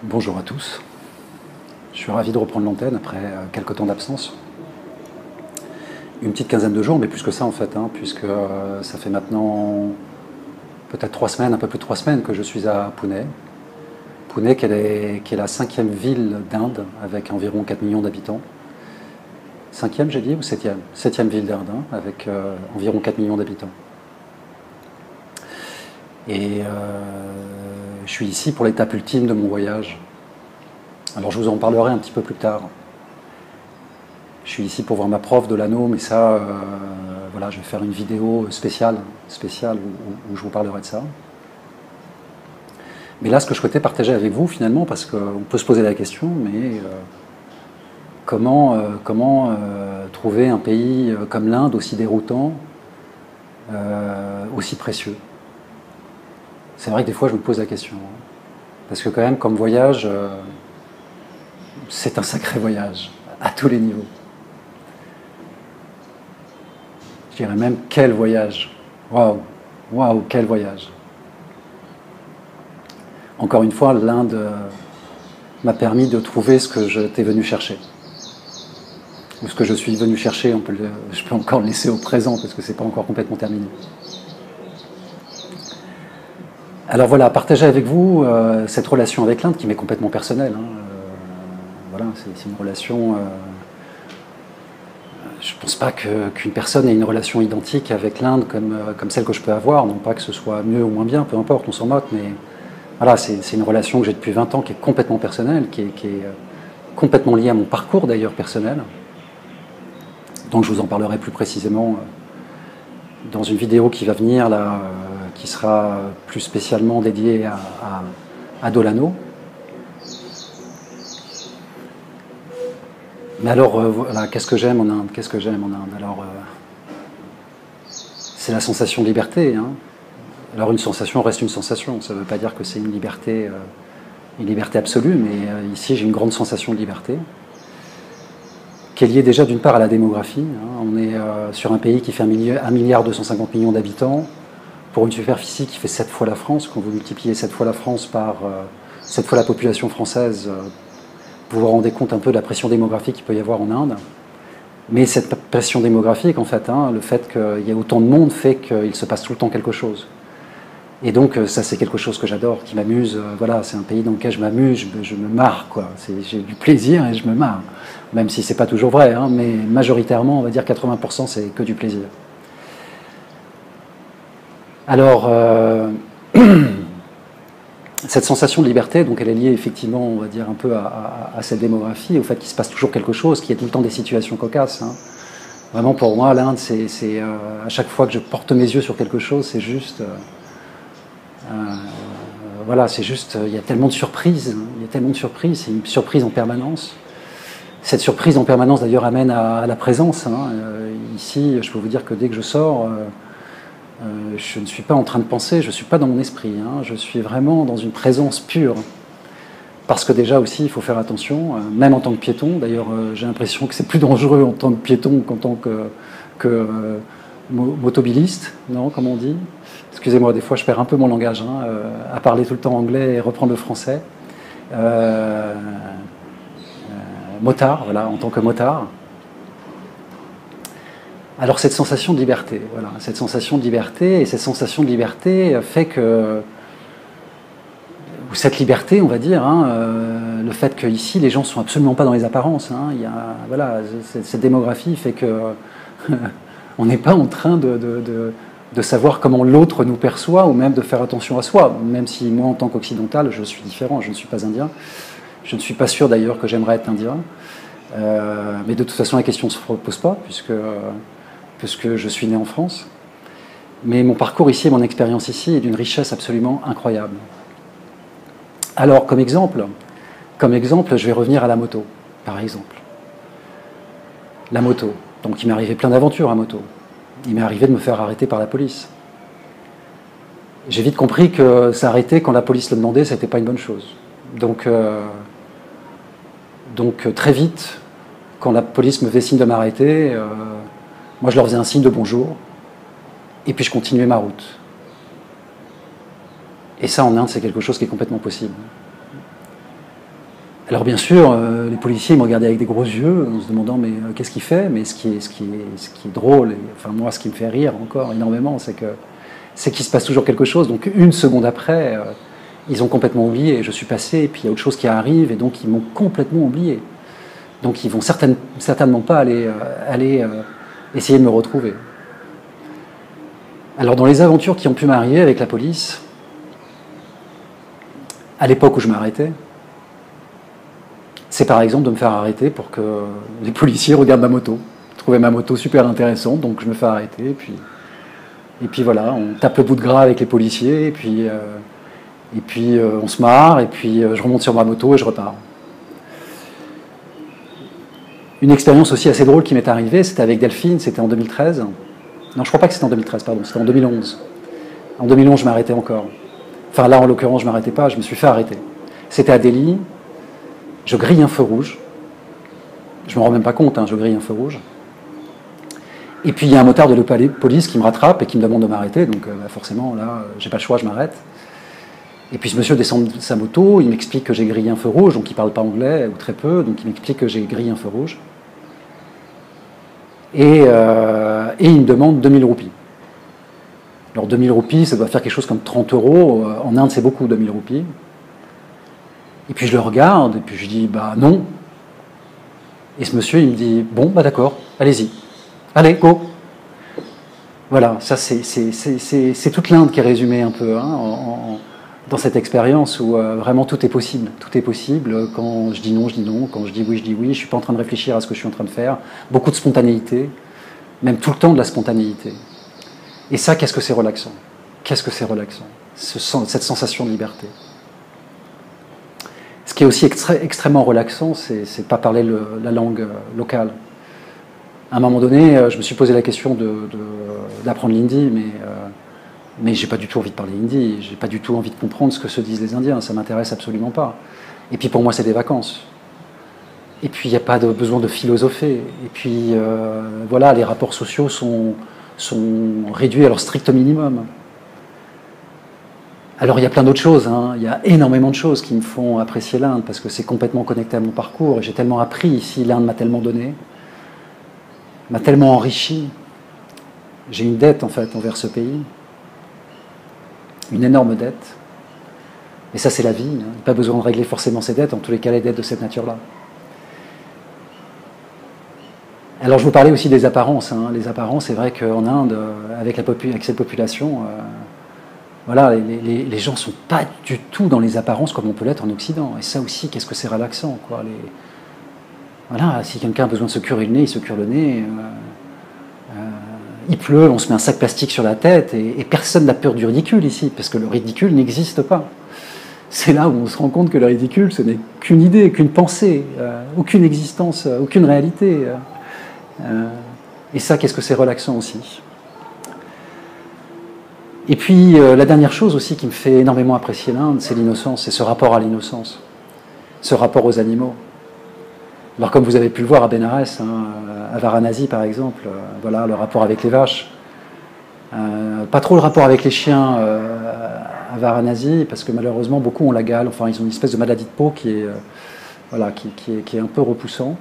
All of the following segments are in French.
Bonjour à tous. Je suis ravi de reprendre l'antenne après quelques temps d'absence. Une petite quinzaine de jours, mais plus que ça en fait, puisque ça fait maintenant peut-être 3 semaines, un peu plus de 3 semaines que je suis à Pune. Pune qui est la 5e ville d'Inde avec environ 4 millions d'habitants. 5e j'ai dit ou 7e? 7e ville d'Inde avec environ 4 millions d'habitants. Et je suis ici pour l'étape ultime de mon voyage. Alors je vous en parlerai un petit peu plus tard. Je suis ici pour voir ma prof de l'anneau, mais ça, voilà, je vais faire une vidéo spéciale où je vous parlerai de ça. Mais là, ce que je souhaitais partager avec vous, finalement, parce qu'on peut se poser la question, mais comment trouver un pays comme l'Inde aussi déroutant, aussi précieux? C'est vrai que des fois, je me pose la question. Parce que quand même, comme voyage, c'est un sacré voyage, à tous les niveaux. Je dirais même, quel voyage! Waouh! Waouh, quel voyage! Encore une fois, l'Inde m'a permis de trouver ce que j'étais venu chercher. Ou ce que je suis venu chercher, je peux encore le laisser au présent, parce que ce n'est pas encore complètement terminé. Alors voilà, partager avec vous cette relation avec l'Inde qui m'est complètement personnelle. Voilà, c'est une relation... je ne pense pas qu'une personne ait une relation identique avec l'Inde comme celle que je peux avoir. Non pas que ce soit mieux ou moins bien, peu importe, on s'en moque, mais voilà, c'est une relation que j'ai depuis 20 ans qui est complètement personnelle, qui est complètement liée à mon parcours d'ailleurs personnel. Donc je vous en parlerai plus précisément dans une vidéo qui va venir là, qui sera plus spécialement dédiée à Dolano. Mais alors, voilà, qu'est-ce que j'aime en Inde? Qu'est-ce que j'aime en Inde? Alors, c'est la sensation de liberté. Alors, une sensation reste une sensation. Ça ne veut pas dire que c'est une liberté absolue, mais ici, j'ai une grande sensation de liberté, qui est liée déjà d'une part à la démographie. On est sur un pays qui fait 1,250 milliard d'habitants, pour une superficie qui fait 7 fois la France. Quand vous multipliez 7 fois la France par 7 fois la population française, vous vous rendez compte un peu de la pression démographique qu'il peut y avoir en Inde. Mais cette pression démographique, en fait, le fait qu'il y ait autant de monde fait qu'il se passe tout le temps quelque chose. Et donc, ça, c'est quelque chose que j'adore, qui m'amuse. Voilà, c'est un pays dans lequel je m'amuse, je me marre, quoi. J'ai du plaisir et je me marre. Même si c'est pas toujours vrai, mais majoritairement, on va dire 80%, c'est que du plaisir. Alors, cette sensation de liberté, donc elle est liée effectivement, on va dire, un peu à cette démographie, au fait qu'il se passe toujours quelque chose, qu'il y a tout le temps des situations cocasses. Vraiment, pour moi, l'Inde, c'est à chaque fois que je porte mes yeux sur quelque chose, c'est juste... voilà, c'est juste... Il y a tellement de surprises, c'est une surprise en permanence. Cette surprise en permanence, d'ailleurs, amène à la présence. Ici, je peux vous dire que dès que je sors... je ne suis pas en train de penser, je ne suis pas dans mon esprit, je suis vraiment dans une présence pure. Parce que déjà aussi, il faut faire attention, même en tant que piéton. D'ailleurs, j'ai l'impression que c'est plus dangereux en tant que piéton qu'en tant que motobiliste, non, comme on dit. Excusez-moi, des fois je perds un peu mon langage, à parler tout le temps anglais et reprendre le français. Motard, voilà, en tant que motard. Alors cette sensation de liberté, voilà, cette sensation de liberté fait que, ou cette liberté, on va dire, le fait qu'ici les gens ne sont absolument pas dans les apparences, il y a, voilà, cette démographie fait que on n'est pas en train de savoir comment l'autre nous perçoit ou même de faire attention à soi, même si moi en tant qu'occidental je suis différent, je ne suis pas indien, je ne suis pas sûr d'ailleurs que j'aimerais être indien, mais de toute façon la question ne se pose pas puisque je suis né en France. Mais mon parcours ici et mon expérience ici est d'une richesse absolument incroyable. Alors, comme exemple, je vais revenir à la moto, par exemple. La moto. Donc, il m'est arrivé plein d'aventures à moto. Il m'est arrivé de me faire arrêter par la police. J'ai vite compris que s'arrêter quand la police le demandait, ce n'était pas une bonne chose. Donc, très vite, quand la police me faisait signe de m'arrêter, moi, je leur faisais un signe de bonjour, et puis je continuais ma route. Et ça, en Inde, c'est quelque chose qui est complètement possible. Alors bien sûr, les policiers me regardaient avec des gros yeux, en se demandant mais qu'est-ce qu'il fait? Mais ce qui est drôle, et, enfin moi ce qui me fait rire encore énormément, c'est qu'il se passe toujours quelque chose. Donc une seconde après, ils ont complètement oublié. Je suis passé, et puis il y a autre chose qui arrive, et donc ils m'ont complètement oublié. Donc ils vont certainement pas aller essayer de me retrouver. Alors dans les aventures qui ont pu m'arriver avec la police, à l'époque où je m'arrêtais, c'est par exemple de me faire arrêter pour que les policiers regardent ma moto. Ils trouvaient ma moto super intéressante, donc je me fais arrêter, et puis voilà, on tape le bout de gras avec les policiers, et puis on se marre, et puis je remonte sur ma moto et je repars. Une expérience aussi assez drôle qui m'est arrivée, c'était avec Delphine, c'était en 2013. Non, je crois pas que c'était en 2013, pardon, c'était en 2011. En 2011, je m'arrêtais encore. Enfin là, en l'occurrence, je ne m'arrêtais pas, je me suis fait arrêter. C'était à Delhi, je grille un feu rouge. Je ne me rends même pas compte, hein, je grille un feu rouge. Et puis il y a un motard de la police qui me rattrape et qui me demande de m'arrêter, donc forcément, là, j'ai pas le choix, je m'arrête. Et puis ce monsieur descend de sa moto, il m'explique que j'ai grillé un feu rouge, donc il ne parle pas anglais, ou très peu, donc il m'explique que j'ai grillé un feu rouge. Et il me demande 2000 roupies. Alors 2000 roupies, ça doit faire quelque chose comme 30 euros. En Inde, c'est beaucoup, 2000 roupies. Et puis je le regarde, et puis je dis, bah non. Et ce monsieur, il me dit, bon, bah d'accord, allez-y. Allez, go. Voilà, ça c'est toute l'Inde qui est résumée un peu dans cette expérience où vraiment tout est possible. Tout est possible. Quand je dis non, je dis non. Quand je dis oui, je dis oui. Je ne suis pas en train de réfléchir à ce que je suis en train de faire. Beaucoup de spontanéité. Même tout le temps de la spontanéité. Et ça, qu'est-ce que c'est relaxant? Qu'est-ce que c'est relaxant? Cette sensation de liberté. Ce qui est aussi extrêmement relaxant, c'est de ne pas parler la langue locale. À un moment donné, je me suis posé la question d'apprendre l'hindi, mais j'ai pas du tout envie de parler hindi, j'ai pas du tout envie de comprendre ce que se disent les Indiens, ça m'intéresse absolument pas. Et puis pour moi, c'est des vacances. Et puis il n'y a pas besoin de philosopher. Et puis voilà, les rapports sociaux sont réduits à leur strict minimum. Alors il y a plein d'autres choses, hein. Il y a énormément de choses qui me font apprécier l'Inde, parce que c'est complètement connecté à mon parcours, et j'ai tellement appris ici, l'Inde m'a tellement donné, m'a tellement enrichi. J'ai une dette en fait envers ce pays, une énorme dette. Et ça c'est la vie, hein. Pas besoin de régler forcément ses dettes, en tous les cas les dettes de cette nature-là. Alors je vous parlais aussi des apparences, hein. Les apparences, c'est vrai qu'en Inde, avec cette population, voilà, les gens ne sont pas du tout dans les apparences comme on peut l'être en Occident. Et ça aussi, qu'est-ce que c'est relaxant, quoi. Voilà, si quelqu'un a besoin de se curer le nez, il se cure le nez. Il pleut, on se met un sac plastique sur la tête, et personne n'a peur du ridicule ici, parce que le ridicule n'existe pas. C'est là où on se rend compte que le ridicule, ce n'est qu'une idée, qu'une pensée, aucune existence, aucune réalité. Et ça, qu'est-ce que c'est relaxant aussi. Et puis, la dernière chose aussi qui me fait énormément apprécier l'Inde, c'est l'innocence, c'est ce rapport à l'innocence, ce rapport aux animaux. Alors, comme vous avez pu le voir à Bénarès, hein, à Varanasi par exemple, voilà, le rapport avec les vaches. Pas trop le rapport avec les chiens à Varanasi, parce que malheureusement, beaucoup ont la gale, enfin, ils ont une espèce de maladie de peau qui est, voilà, qui est un peu repoussant.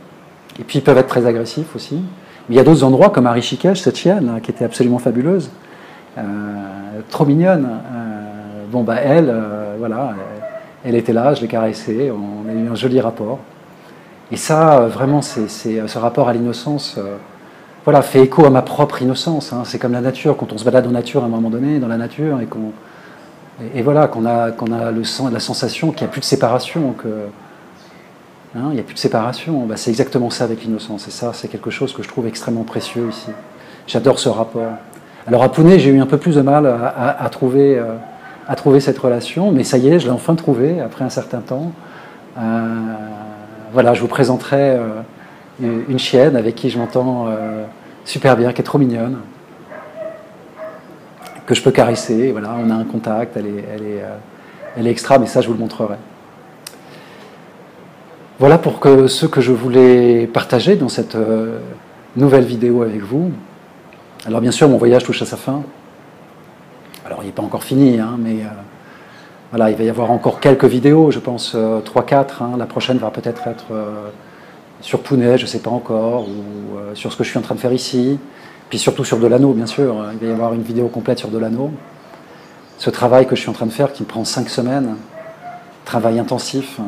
Et puis, ils peuvent être très agressifs aussi. Mais il y a d'autres endroits, comme à Rishikesh, cette chienne, qui était absolument fabuleuse. Trop mignonne. Bon, bah elle, voilà, elle était là, je l'ai caressée, on a eu un joli rapport. Et ça, vraiment, c'est ce rapport à l'innocence, voilà, fait écho à ma propre innocence. Hein. C'est comme la nature, quand on se balade en nature à un moment donné, dans la nature, et voilà, qu'on a la sensation qu'il n'y a plus de séparation, il n'y a plus de séparation. Bah, c'est exactement ça avec l'innocence. Et ça, c'est quelque chose que je trouve extrêmement précieux ici. J'adore ce rapport. Alors à Pune, j'ai eu un peu plus de mal à trouver cette relation, mais ça y est, je l'ai enfin trouvée après un certain temps. Voilà, je vous présenterai une chienne avec qui je m'entends super bien, qui est trop mignonne, que je peux caresser. Voilà, on a un contact, elle est extra, mais ça je vous le montrerai. Voilà pour ce que je voulais partager dans cette nouvelle vidéo avec vous. Alors bien sûr, mon voyage touche à sa fin. Alors il n'est pas encore fini, hein, Voilà, il va y avoir encore quelques vidéos, je pense 3-4. Hein. La prochaine va peut-être être sur Pune, je ne sais pas encore, ou sur ce que je suis en train de faire ici. Puis surtout sur Delano, bien sûr. Il va y avoir une vidéo complète sur Delano. Ce travail que je suis en train de faire, qui me prend 5 semaines, travail intensif,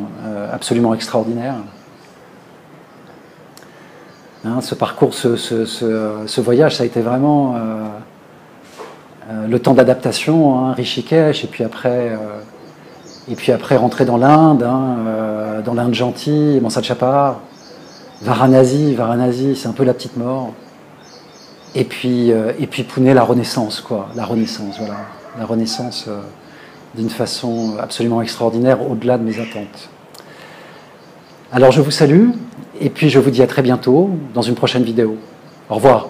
absolument extraordinaire. Hein, ce parcours, ce voyage, ça a été vraiment le temps d'adaptation, hein, Rishikesh, et puis après rentrer dans l'Inde, hein, dans l'Inde gentille, Mansachapar, Varanasi, c'est un peu la petite mort. Et puis Pune, la Renaissance, quoi, la Renaissance, voilà, la Renaissance d'une façon absolument extraordinaire, au-delà de mes attentes. Alors je vous salue, et puis je vous dis à très bientôt dans une prochaine vidéo. Au revoir.